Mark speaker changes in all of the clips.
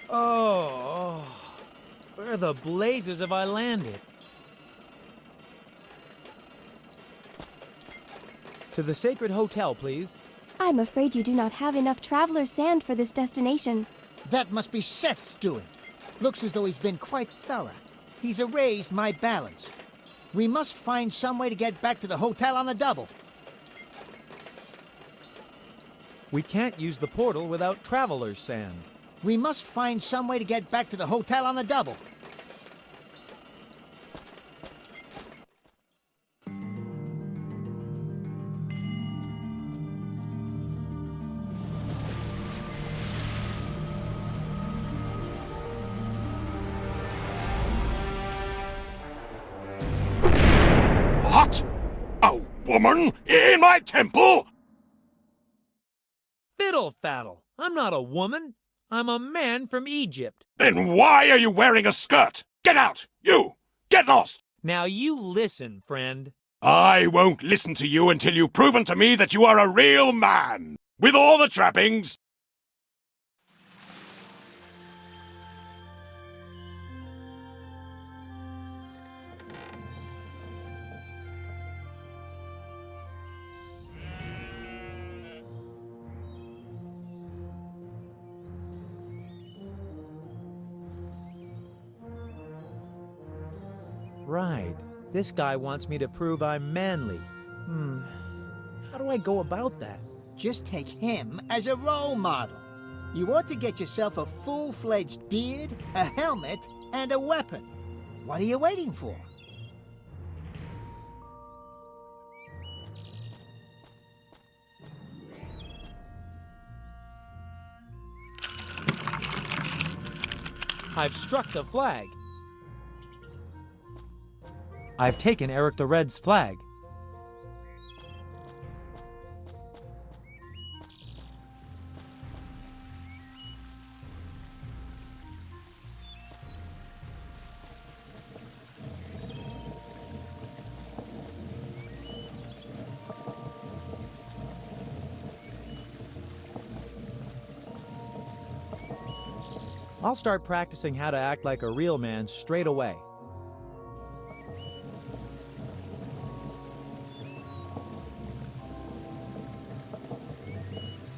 Speaker 1: Oh, where the blazes have I landed? To the Sacred Hotel, please.
Speaker 2: I'm afraid you do not have enough traveler's sand for this destination.
Speaker 3: That must be Seth's doing. Looks as though he's been quite thorough. He's erased my balance. We must find some way to get back to the hotel on the double.
Speaker 1: We can't use the portal without traveler's sand.
Speaker 3: We must find some way to get back to the hotel on the double.
Speaker 4: What? A woman in my temple?
Speaker 1: Fiddle faddle! I'm not a woman. I'm a man from Egypt.
Speaker 4: Then why are you wearing a skirt? Get out! You! Get lost!
Speaker 1: Now you listen, friend.
Speaker 4: I won't listen to you until you've proven to me that you are a real man, with all the trappings.
Speaker 1: Right. This guy wants me to prove I'm manly. How do I go about that?
Speaker 3: Just take him as a role model. You ought to get yourself a full-fledged beard, a helmet, and a weapon. What are you waiting for?
Speaker 1: I've struck the flag. I've taken Eric the Red's flag. I'll start practicing how to act like a real man straight away.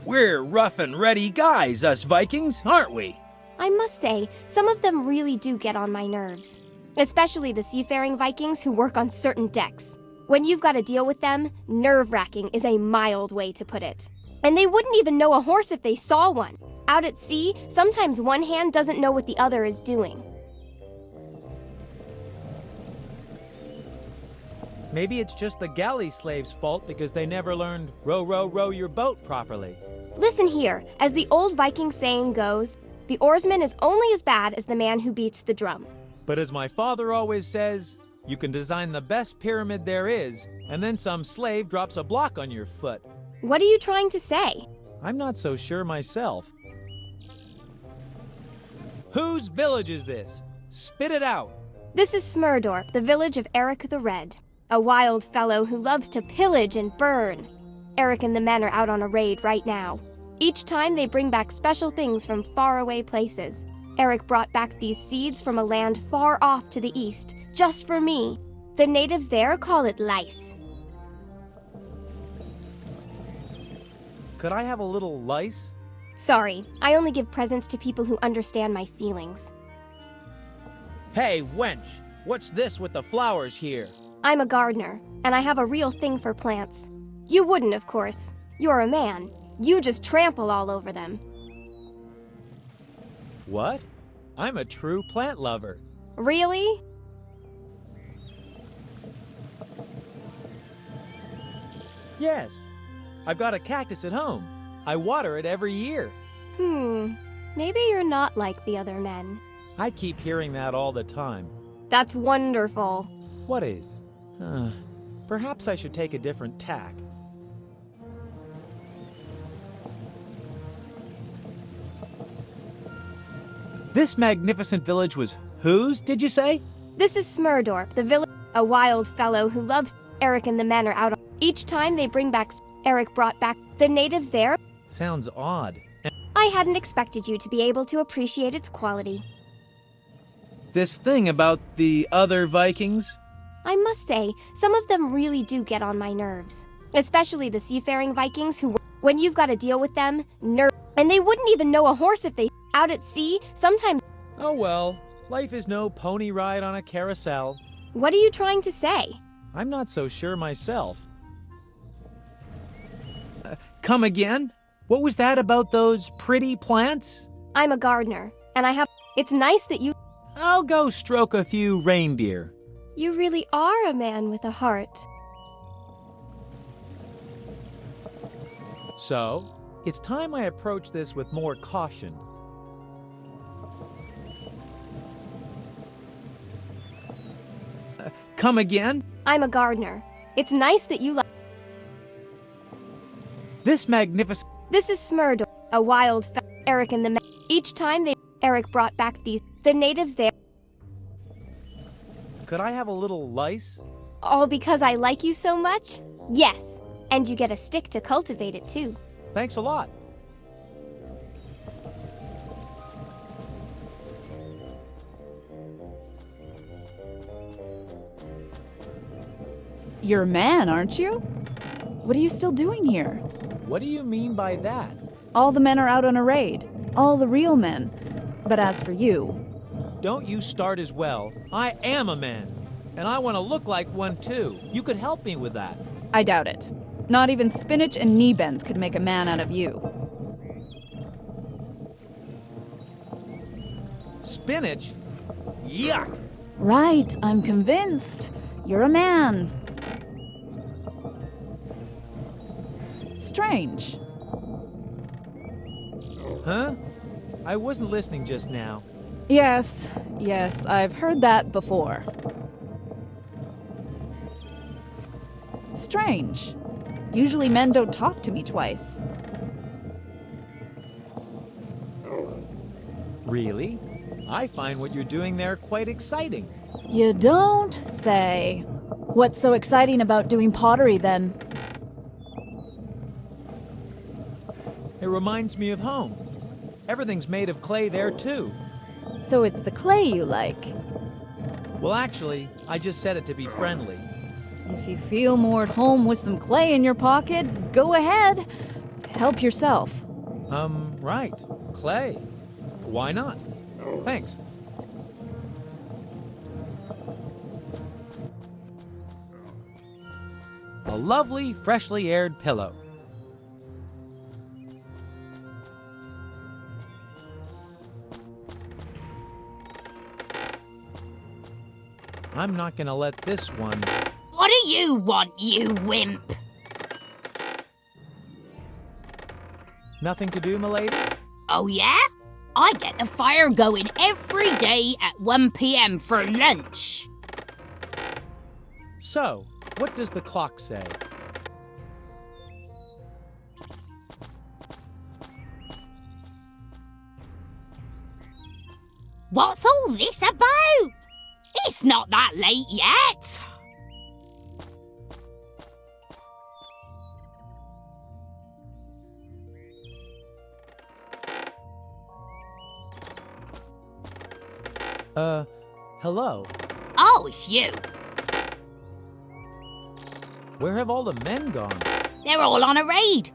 Speaker 1: We're rough and ready guys, us Vikings, aren't we?
Speaker 2: I must say, some of them really do get on my nerves. Especially the seafaring Vikings who work on certain decks. When you've got to deal with them, nerve-wracking is a mild way to put it. And they wouldn't even know a horse if they saw one. Out at sea, sometimes one hand doesn't know what the other is doing.
Speaker 1: Maybe it's just the galley slaves' fault because they never learned row, row, row your boat properly.
Speaker 2: Listen here, as the old Viking saying goes, the oarsman is only as bad as the man who beats the drum.
Speaker 1: But as my father always says, you can design the best pyramid there is, and then some slave drops a block on your foot.
Speaker 2: What are you trying to say?
Speaker 1: I'm not so sure myself. Whose village is this? Spit it out.
Speaker 2: This is Smurdorp, the village of Eric the Red, a wild fellow who loves to pillage and burn. Eric and the men are out on a raid right now. Each time they bring back special things from faraway places. Eric brought back these seeds from a land far off to the east, just for me. The natives there call it lice.
Speaker 1: Could I have a little lice?
Speaker 2: Sorry, I only give presents to people who understand my feelings.
Speaker 1: Hey, wench, what's this with the flowers here?
Speaker 2: I'm a gardener, and I have a real thing for plants. You wouldn't, of course. You're a man. You just trample all over them.
Speaker 1: What? I'm a true plant lover.
Speaker 2: Really?
Speaker 1: Yes. I've got a cactus at home. I water it every year.
Speaker 2: Maybe you're not like the other men.
Speaker 1: I keep hearing that all the time.
Speaker 2: That's wonderful.
Speaker 1: What is? Perhaps I should take a different tack. This magnificent village was whose, did you say?
Speaker 2: This is Smurdorp, the village. a wild fellow who loves Eric and the men are out. Each time they bring back Eric brought back the natives there.
Speaker 1: Sounds odd.
Speaker 2: I hadn't expected you to be able to appreciate its quality.
Speaker 1: This thing about the other Vikings?
Speaker 2: I must say, some of them really do get on my nerves. Especially the seafaring Vikings who, when you've got to deal with them, and they wouldn't even know a horse if they out at sea. Sometimes.
Speaker 1: Oh well, life is no pony ride on a carousel.
Speaker 2: What are you trying to say?
Speaker 1: I'm not so sure myself. Come again? What was that about those pretty plants?
Speaker 2: I'm a gardener, and I have. It's nice that you.
Speaker 1: I'll go stroke a few reindeer.
Speaker 2: You really are a man with a heart.
Speaker 1: So, it's time I approach this with more caution. Come again?
Speaker 2: I'm a gardener. It's nice that you like.
Speaker 1: This magnificent.
Speaker 2: This is Smurdor, a wild Eric and the men. Each time Eric brought back the natives there.
Speaker 1: Could I have a little lice?
Speaker 2: All because I like you so much? Yes, and you get a stick to cultivate it too.
Speaker 1: Thanks a lot.
Speaker 5: You're a man, aren't you? What are you still doing here?
Speaker 1: What do you mean by that?
Speaker 5: All the men are out on a raid. All the real men. But as for you...
Speaker 1: Don't you start as well. I am a man, and I want to look like one too. You could help me with that.
Speaker 5: I doubt it. Not even spinach and knee bends could make a man out of you.
Speaker 1: Spinach? Yuck!
Speaker 5: Right, I'm convinced. You're a man. Strange.
Speaker 1: Huh? I wasn't listening just now.
Speaker 5: Yes, I've heard that before. Strange. Usually men don't talk to me twice.
Speaker 1: Really? I find what you're doing there quite exciting.
Speaker 5: You don't say. What's so exciting about doing pottery then?
Speaker 1: It reminds me of home. Everything's made of clay there too.
Speaker 5: So it's the clay you like.
Speaker 1: Well, actually, I just said it to be friendly.
Speaker 5: If you feel more at home with some clay in your pocket, go ahead. Help yourself.
Speaker 1: Right. Clay. Why not? Thanks. A lovely, freshly aired pillow. I'm not gonna let this one...
Speaker 6: What do you want, you wimp?
Speaker 1: Nothing to do, milady?
Speaker 6: Oh yeah? I get the fire going every day at 1 p.m. for lunch.
Speaker 1: So, what does the clock say?
Speaker 6: What's all this about? It's not that late yet.
Speaker 1: Hello?
Speaker 6: Oh, it's you.
Speaker 1: Where have all the men gone?
Speaker 6: They're all on a raid.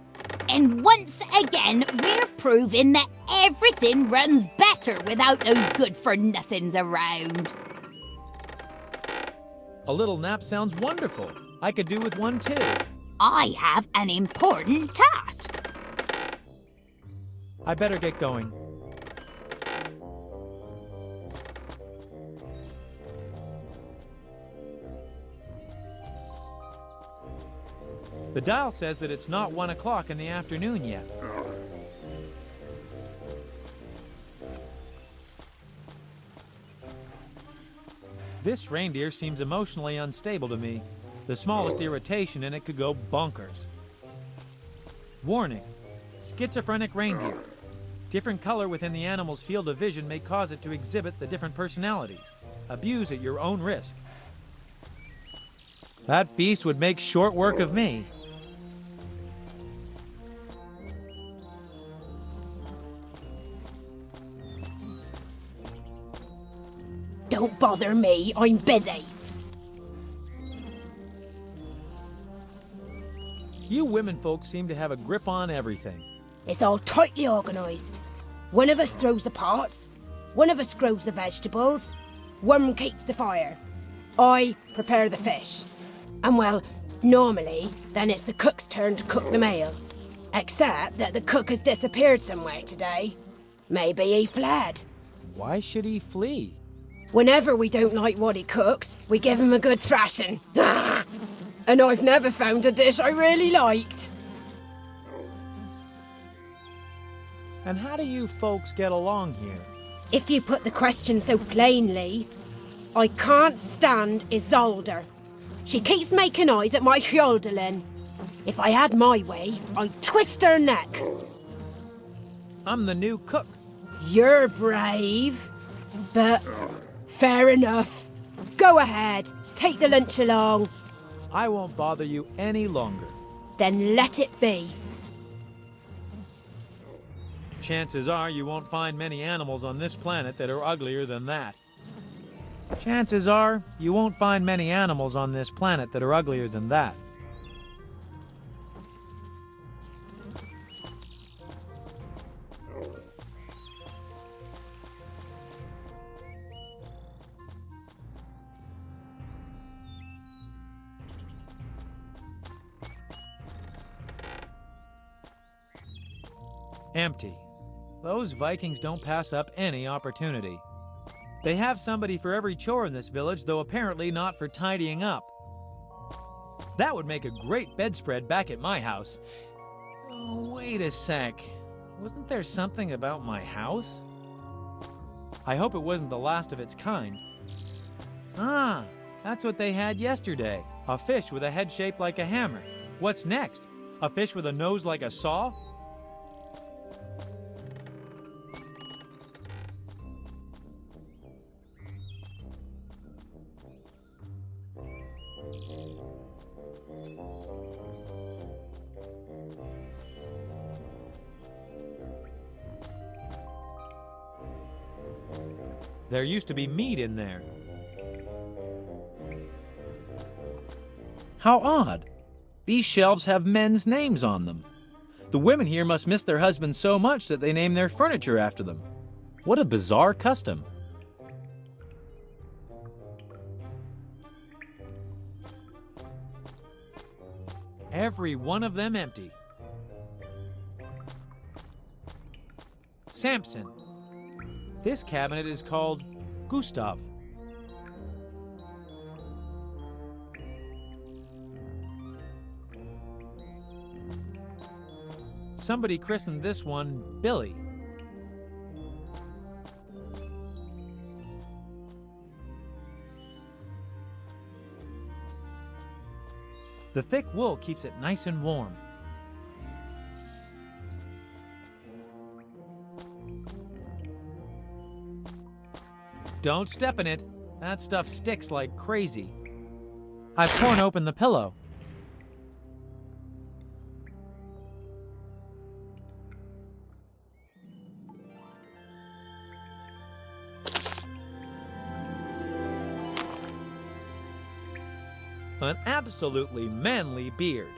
Speaker 6: And once again, we're proving that everything runs better without those good-for-nothings around.
Speaker 1: A little nap sounds wonderful. I could do with one too.
Speaker 6: I have an important task.
Speaker 1: I better get going. The dial says that it's not 1 o'clock in the afternoon yet. This reindeer seems emotionally unstable to me. The smallest irritation and it could go bonkers. Warning: schizophrenic reindeer. Different color within the animal's field of vision may cause it to exhibit the different personalities. Abuse at your own risk. That beast would make short work of me.
Speaker 6: Don't bother me, I'm busy.
Speaker 1: You women folks seem to have a grip on everything.
Speaker 7: It's all tightly organised. One of us throws the pots, one of us grows the vegetables, one keeps the fire. I prepare the fish. And well, normally, then it's the cook's turn to cook the meal. Except that the cook has disappeared somewhere today. Maybe he fled.
Speaker 1: Why should he flee?
Speaker 7: Whenever we don't like what he cooks, we give him a good thrashing. And I've never found a dish I really liked.
Speaker 1: And how do you folks get along here?
Speaker 7: If you put the question so plainly, I can't stand Isolde. She keeps making eyes at my Hjöldalin. If I had my way, I'd twist her neck.
Speaker 1: I'm the new cook.
Speaker 7: You're brave, but fair enough. Go ahead, take the lunch along.
Speaker 1: I won't bother you any longer.
Speaker 7: Then let it be.
Speaker 1: Chances are you won't find many animals on this planet that are uglier than that. Chances are you won't find many animals on this planet that are uglier than that. Empty. Those Vikings don't pass up any opportunity. They have somebody for every chore in this village, though apparently not for tidying up. That would make a great bedspread back at my house. Oh, wait a sec. Wasn't there something about my house? I hope it wasn't the last of its kind. Ah, that's what they had yesterday. A fish with a head shaped like a hammer. What's next? A fish with a nose like a saw? There used to be meat in there. How odd. These shelves have men's names on them. The women here must miss their husbands so much that they name their furniture after them. What a bizarre custom. Every one of them empty. Samson. This cabinet is called Gustav. Somebody christened this one Billy. The thick wool keeps it nice and warm. Don't step in it. That stuff sticks like crazy. I've torn open the pillow. An absolutely manly beard.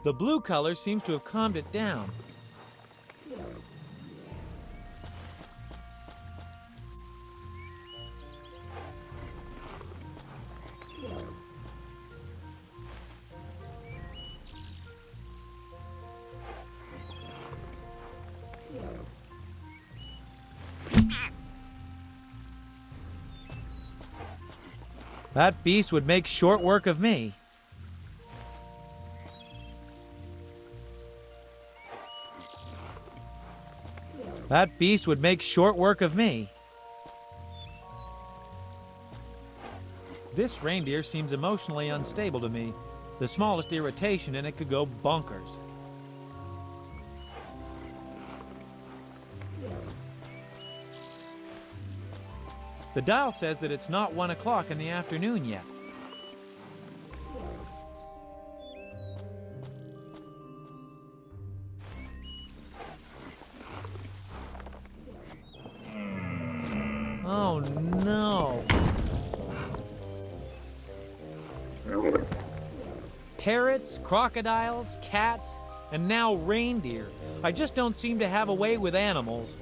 Speaker 1: The blue color seems to have calmed it down. That beast would make short work of me. That beast would make short work of me. This reindeer seems emotionally unstable to me. The smallest irritation and it could go bonkers. The dial says that it's not 1 o'clock in the afternoon yet. Oh no! Parrots, crocodiles, cats, and now reindeer. I just don't seem to have a way with animals.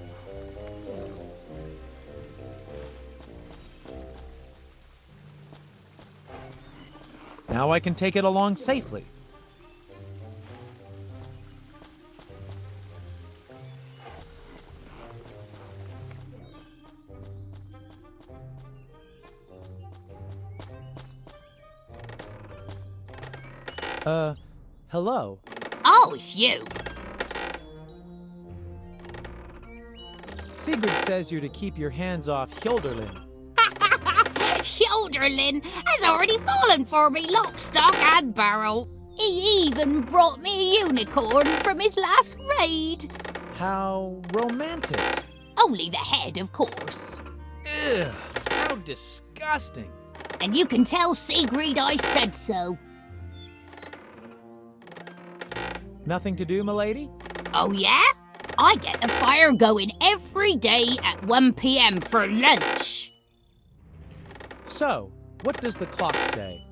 Speaker 1: Now I can take it along safely. Hello.
Speaker 6: Oh, it's you.
Speaker 1: Sigurd says you're to keep your hands off Hildurlin.
Speaker 6: Hildurlin has already fallen for me, lock, stock, and barrel. He even brought me a unicorn from his last raid.
Speaker 1: How romantic.
Speaker 6: Only the head, of course.
Speaker 1: Ugh, how disgusting.
Speaker 6: And you can tell Sigrid I said so.
Speaker 1: Nothing to do, milady?
Speaker 6: Oh, yeah? I get the fire going every day at 1 p.m. for lunch.
Speaker 1: So, what does the clock say?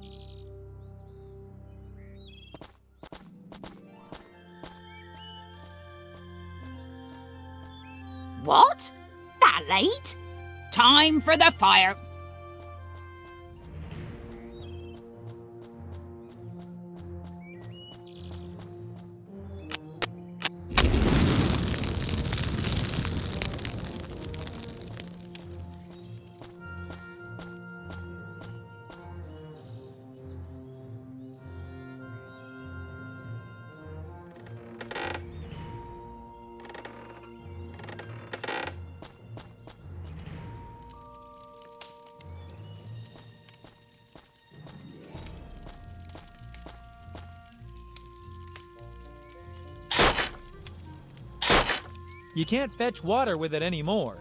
Speaker 6: What? That late? Time for the fire.
Speaker 1: You can't fetch water with it anymore.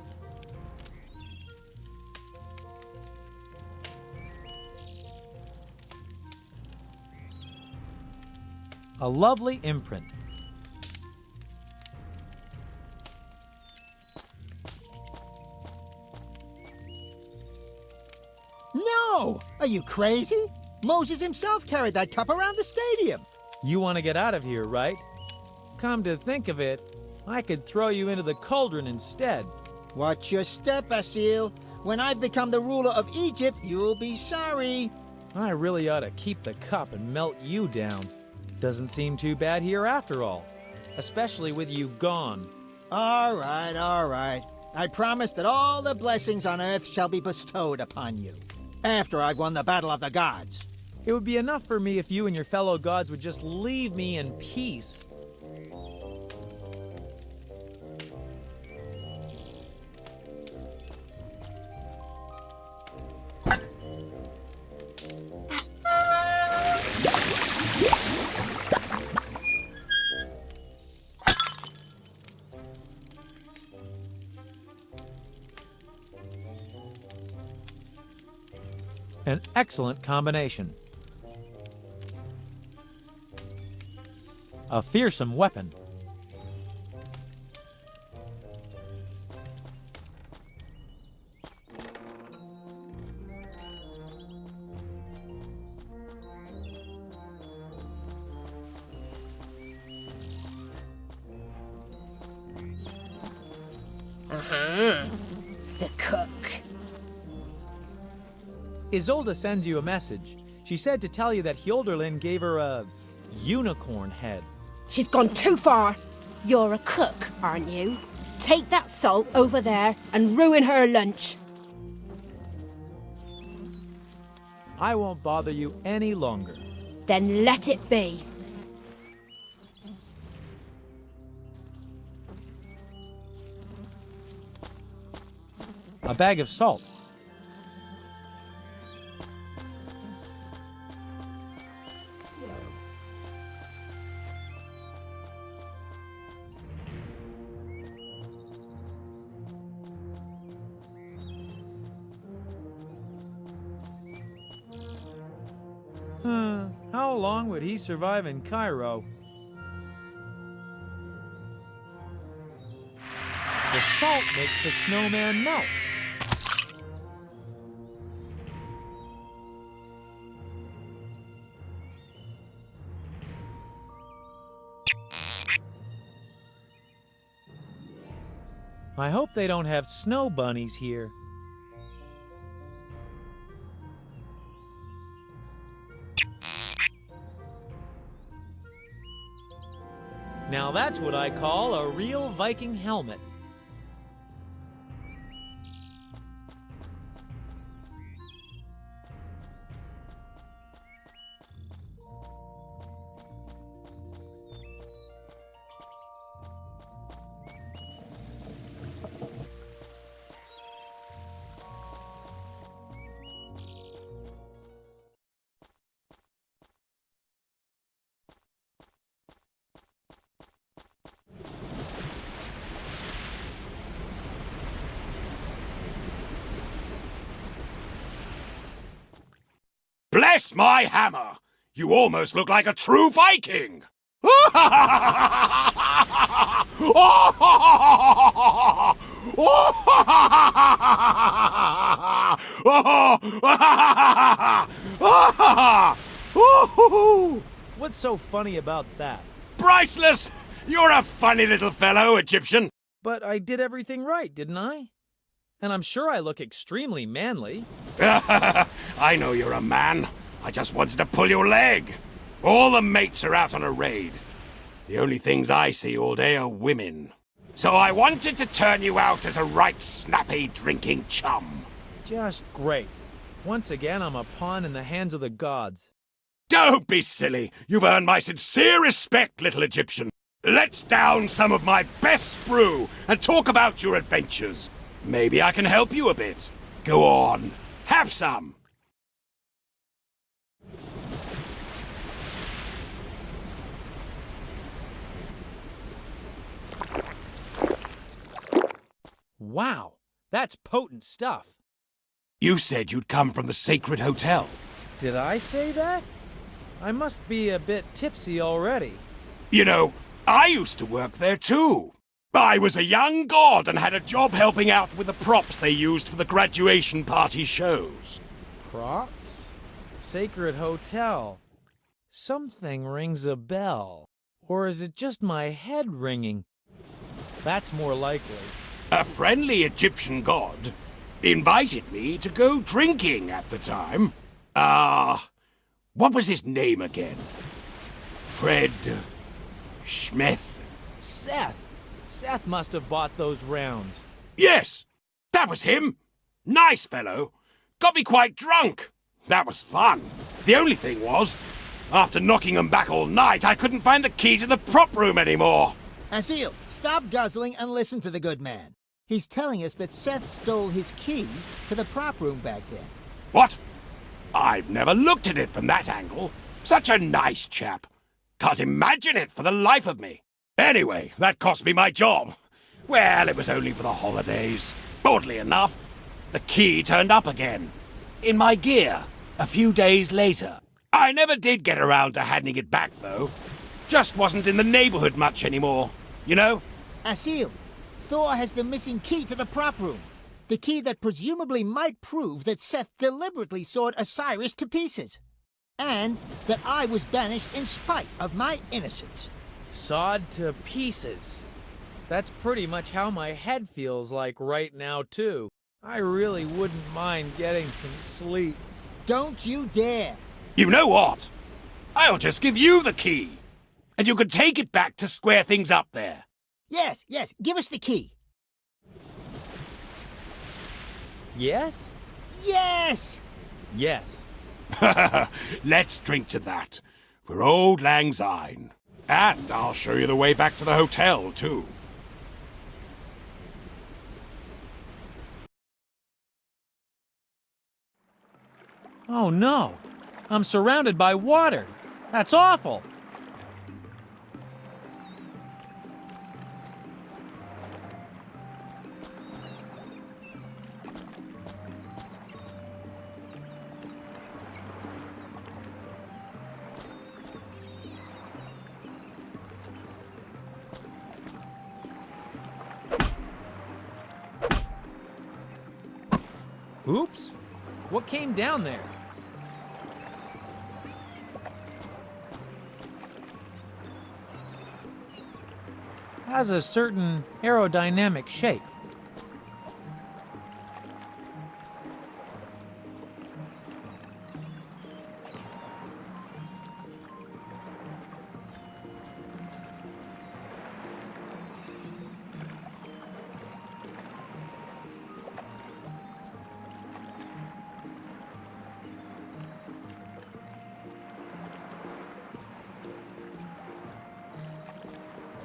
Speaker 1: A lovely imprint.
Speaker 3: No! Are you crazy? Moses himself carried that cup around the stadium.
Speaker 1: You want to get out of here, right? Come to think of it, I could throw you into the cauldron instead.
Speaker 3: Watch your step, Asil. When I've become the ruler of Egypt, you'll be sorry.
Speaker 1: I really ought to keep the cup and melt you down. Doesn't seem too bad here after all, especially with you gone.
Speaker 3: All right, all right. I promise that all the blessings on earth shall be bestowed upon you, after I've won the battle of the gods.
Speaker 1: It would be enough for me if you and your fellow gods would just leave me in peace. An excellent combination. A fearsome weapon.
Speaker 7: The cook.
Speaker 1: Isolde sends you a message. She said to tell you that Hildurlin gave her a unicorn head.
Speaker 7: She's gone too far. You're a cook, aren't you? Take that salt over there and ruin her lunch.
Speaker 1: I won't bother you any longer.
Speaker 7: Then let it be.
Speaker 1: A bag of salt. How long would he survive in Cairo? The salt makes the snowman melt. I hope they don't have snow bunnies here. Now that's what I call a real Viking helmet.
Speaker 4: Bless my hammer! You almost look like a true Viking!
Speaker 1: What's so funny about that?
Speaker 4: Priceless! You're a funny little fellow, Egyptian.
Speaker 1: But I did everything right, didn't I? And I'm sure I look extremely manly.
Speaker 4: I know you're a man. I just wanted to pull your leg. All the mates are out on a raid. The only things I see all day are women. So I wanted to turn you out as a right snappy drinking chum.
Speaker 1: Just great. Once again, I'm a pawn in the hands of the gods.
Speaker 4: Don't be silly. You've earned my sincere respect, little Egyptian. Let's down some of my best brew and talk about your adventures. Maybe I can help you a bit. Go on, have some.
Speaker 1: Wow, that's potent stuff.
Speaker 4: You said you'd come from the Sacred Hotel.
Speaker 1: Did I say that? I must be a bit tipsy already.
Speaker 4: You know, I used to work there too. I was a young god and had a job helping out with the props they used for the graduation party shows.
Speaker 1: Props? Sacred Hotel. Something rings a bell. Or is it just my head ringing? That's more likely.
Speaker 4: A friendly Egyptian god invited me to go drinking at the time. What was his name again? Fred Schmeth?
Speaker 1: Seth. Seth must have bought those rounds.
Speaker 4: Yes, that was him. Nice fellow. Got me quite drunk. That was fun. The only thing was, after knocking him back all night, I couldn't find the key to the prop room anymore.
Speaker 3: Asil, stop guzzling and listen to the good man. He's telling us that Seth stole his key to the prop room back then.
Speaker 4: What? I've never looked at it from that angle. Such a nice chap. Can't imagine it for the life of me. Anyway, that cost me my job. Well, it was only for the holidays. Oddly enough, the key turned up again. In my gear, a few days later. I never did get around to handing it back, though. Just wasn't in the neighborhood much anymore, you know?
Speaker 3: Asil, Thor has the missing key to the prop room. The key that presumably might prove that Seth deliberately sawed Osiris to pieces. And that I was banished in spite of my innocence.
Speaker 1: Sawed to pieces. That's pretty much how my head feels like right now, too. I really wouldn't mind getting some sleep.
Speaker 3: Don't you dare.
Speaker 4: You know what? I'll just give you the key. And you can take it back to square things up there.
Speaker 3: Yes, give us the key.
Speaker 1: Yes?
Speaker 3: Yes!
Speaker 1: Yes.
Speaker 4: Let's drink to that. For Old Lang Syne. And I'll show you the way back to the hotel, too.
Speaker 1: Oh no! I'm surrounded by water! That's awful! Oops! What came down there? Has a certain aerodynamic shape.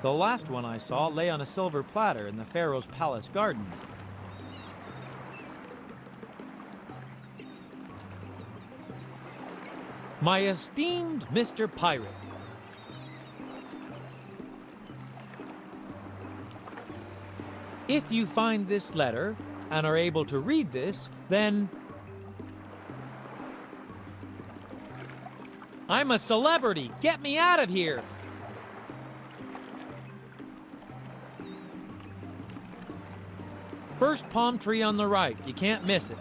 Speaker 1: The last one I saw lay on a silver platter in the Pharaoh's palace gardens. My esteemed Mr. Pirate, if you find this letter and are able to read this, then I'm a celebrity. Get me out of here. First palm tree on the right. You can't miss it.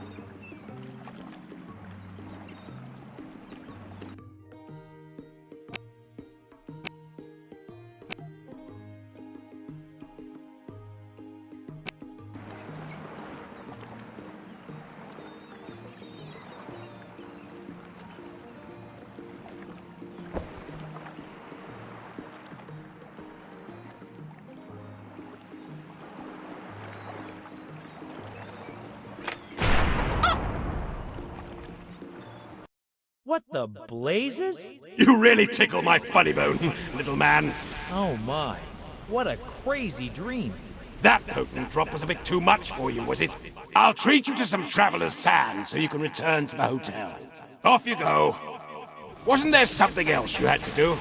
Speaker 1: What the blazes?
Speaker 4: You really tickle my funny bone, little man.
Speaker 1: Oh my, what a crazy dream.
Speaker 4: That potent drop was a bit too much for you, was it? I'll treat you to some traveler's sand so you can return to the hotel. Off you go. Wasn't there something else you had to do?